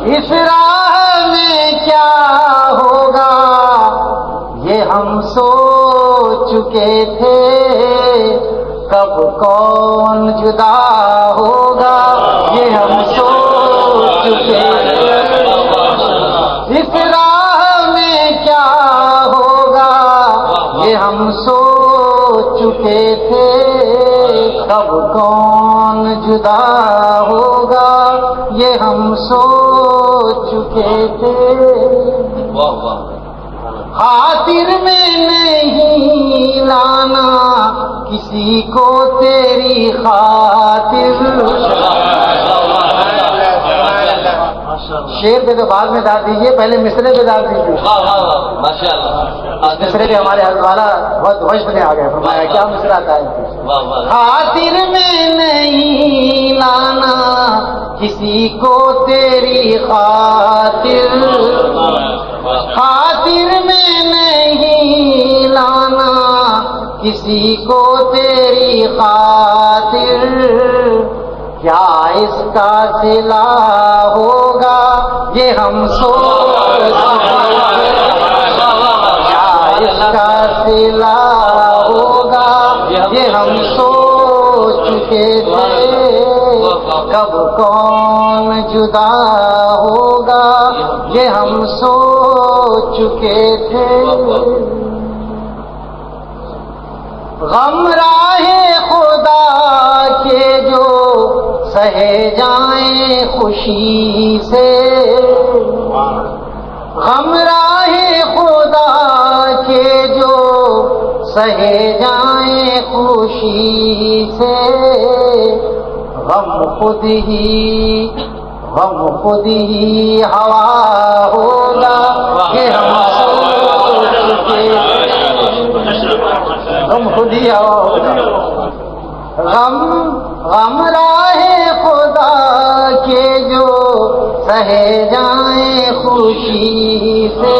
اس راہ میں کیا ہوگا یہ ہم سوچ چکے تھے، کب کون جدا ہوگا یہ ہم سوچ چکے تھے، اس راہ میں کیا ہوگا یہ ہم سوچ چکے تھے، کب کون جدا ہوگا یہ ہم سوچ چکے تھے۔ خاطر میں نہیں لانا کسی کو تیری خاطر، شعر پہ تو بعد میں ڈال دیجیے، پہلے مصرے پہ ڈال دیجیے۔ مصرے پہ ہمارے حضرت والا بہت ہوش میں آ گئے، فرمایا کیا مصرا آتا ہے؟ خاطر میں نہیں لانا کسی کو تیری خاطر، خاطر میں نہیں لانا کسی کو تیری خاطر، کیا اس کا صلہ ہوگا یہ ہم سوچ چکے تھے، کیا اس کا صلہ ہوگا یہ ہم سوچ چکے تھے، کب کون جدا ہوگا یہ ہم سوچ چکے تھے۔ غم راہ خدا کے جو سہے جائیں خوشی سے، غم راہ خدا کے جو سہے جائیں خوشی سے، غم خود ہی ہوا ہوگا کہ ہم سوچ چکے تھے، غم خود ہی ہوا ہوگا، غم راہ خدا کے جو سہے جائیں خوشی سے،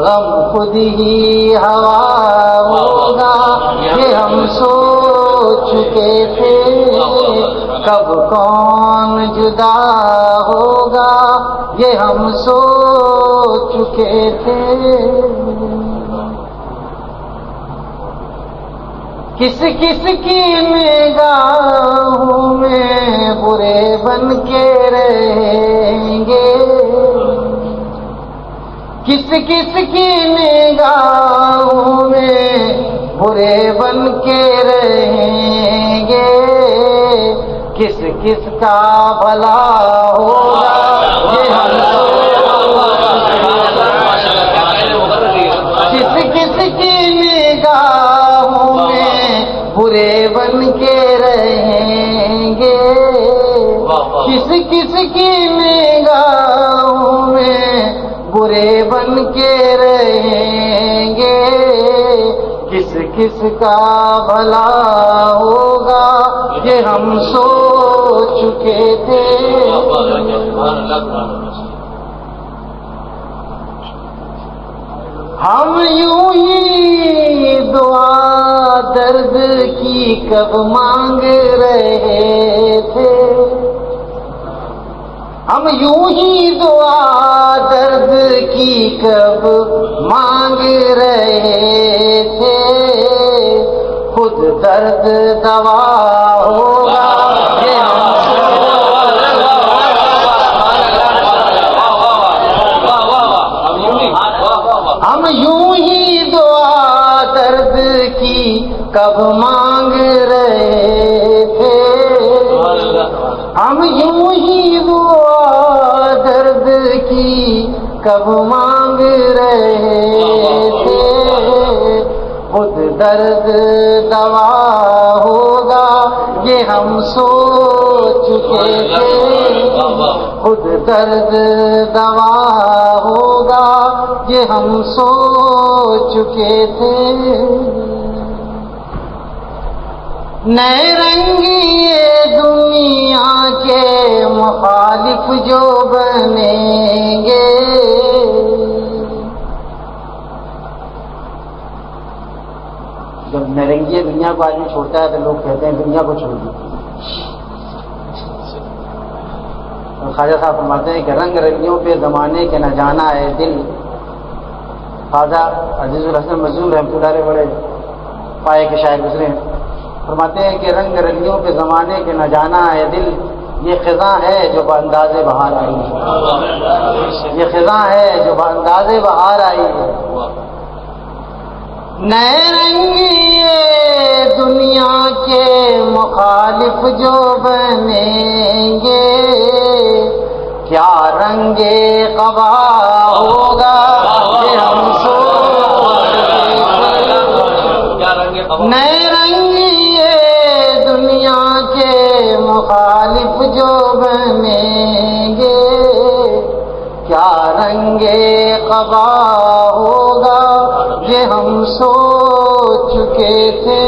غم خود ہی ہوا ہوگا یہ ہم سوچ چکے تھے، کب کون جدا ہوگا یہ ہم سوچ چکے تھے۔ کس کس کی نگاہوں میں برے بن کے رہیں گے، کس کس کی نگاہوں میں برے بن کے رہیں گے، کس کس کا بھلا ہوگا یہ ہم کس کس کی نگاہوں میں برے بن کے رہیں گے، کس کس کی نگاہوں میں برے بن کے رہیں گے، کس کس کا بھلا ہوگا یہ ہم سوچ چکے تھے۔ ہم یوں ہی دعا درد کی کب مانگ رہے تھے، ہم یوں ہی دعا درد کی کب مانگ رہے تھے، خود درد دوا ہوگا یہ ہم یوں ہی دعا درد کی کب مانگ رہے تھے، ہم یوں ہی دعا درد کی کب مانگ رہے تھے، خود درد دوا ہوگا یہ ہم سوچ چکے تھے، خود درد دوا ہوگا یہ ہم سوچ چکے تھے۔ نئے رنگ یہ دنیا کے مخالف جو بنیں گے، جب نرنگی دنیا کو آدمی چھوڑتا ہے تو لوگ کہتے ہیں دنیا کو چھوڑ دو، خواجہ صاحب فرماتے ہیں کہ رنگ رنگیوں پہ زمانے کے نہ جانا ہے دل. خواجہ عزیز الحسن مظلوم رحمۃ اللہ علیہ بڑے پائے کے شاعر گزرے ہیں. فرماتے ہیں کہ رنگ رنگیوں پہ زمانے کے نہ جانا ہے دل، یہ خزاں ہے جو بانداز بہار آئی ہے. یہ خزاں ہے جو بانداز بہار آئی ہے. نئے رنگی دنیا کے مخالف جو بنیں گے، کیا رنگ قبا ہوگا کہ ہم نئے رنگی دنیا کے مخالف جو بنیں گے، کیا رنگ قبا ہوگا یہ ہم سوچ چکے تھے.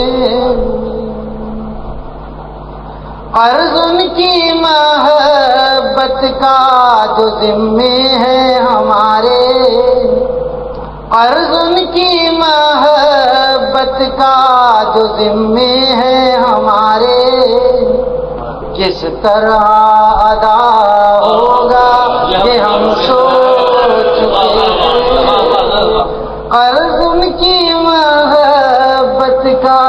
قرض ان کی محبت کا جو ذمے ہے ہمارے، قرض ان کی محبت کا جو ذمے ہے ہمارے، کس طرح ادا ہوگا یہ ہم سوچ چکے تھے. قرض ان کی محبت کا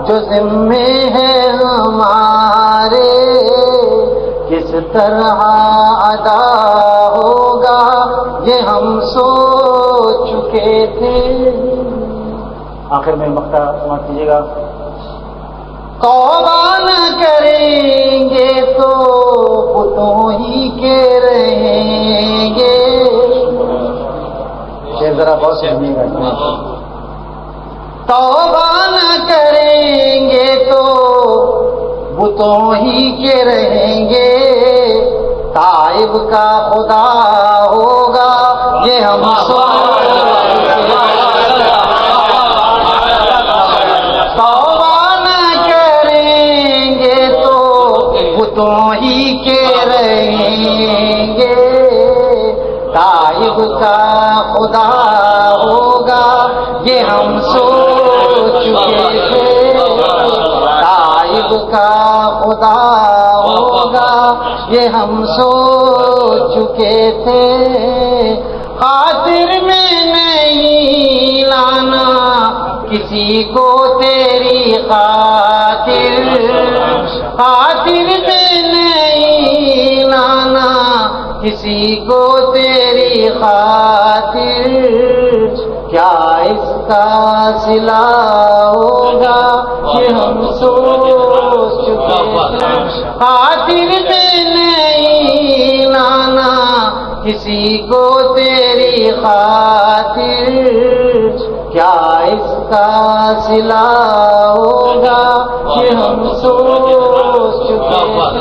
جو ذمے ہے ہمارے، کس طرح ادا ہوگا یہ ہم سوچ چکے تھے. آخر میں مقطع سماعت کیجیے گا. توبہ نہ کریں گے تو بتوں ہی کے رہیں گے. شیر ذرا بہت سمجھیے گا. توبہ نہ کریں گے تو بتوں ہی کے رہیں گے، تائب کا خدا ہوگا یہ ہم توبہ نہ کریں گے تو بتوں ہی کے رہیں گے، تائب کا خدا ہوگا یہ ہم سوچ چکے تھے. تائب کا خدا ہوگا یہ ہم سوچ چکے تھے. خاطر میں نہیں لانا کسی کو تیری خاطر، خاطر میں نہیں لانا کسی کو تیری خاطر، کیا اس کا صلہ ہوگا یہ ہم سوچ چکے تھے. خاطر میں نہیں لانا کسی کو تیری خاطر، کیا اس کا صلہ ہوگا یہ ہم سوچ چکے تھے.